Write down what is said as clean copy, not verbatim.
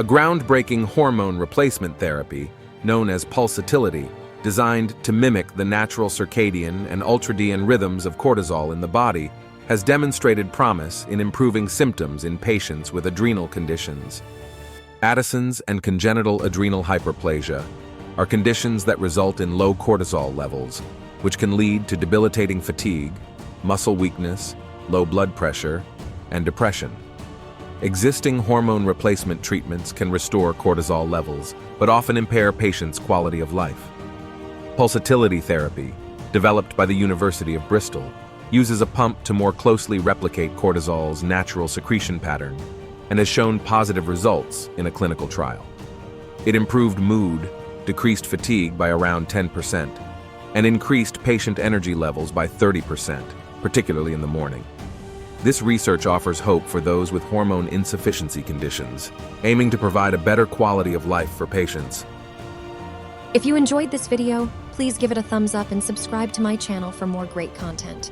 a groundbreaking hormone replacement therapy known as pulsatility, designed to mimic the natural circadian and ultradian rhythms of cortisol in the body, has demonstrated promise in improving symptoms in patients with adrenal conditions. Addison's and congenital adrenal hyperplasia are conditions that result in low cortisol levels, which can lead to debilitating fatigue, muscle weakness, low blood pressure, and depression. Existing hormone replacement treatments can restore cortisol levels, but often impair patients' quality of life. Pulsatility therapy, developed by the University of Bristol, uses a pump to more closely replicate cortisol's natural secretion pattern and has shown positive results in a clinical trial. It improved mood, decreased fatigue by around 10%, and increased patient energy levels by 30%, particularly in the morning. This research offers hope for those with hormone insufficiency conditions, aiming to provide a better quality of life for patients. If you enjoyed this video, please give it a thumbs up and subscribe to my channel for more great content.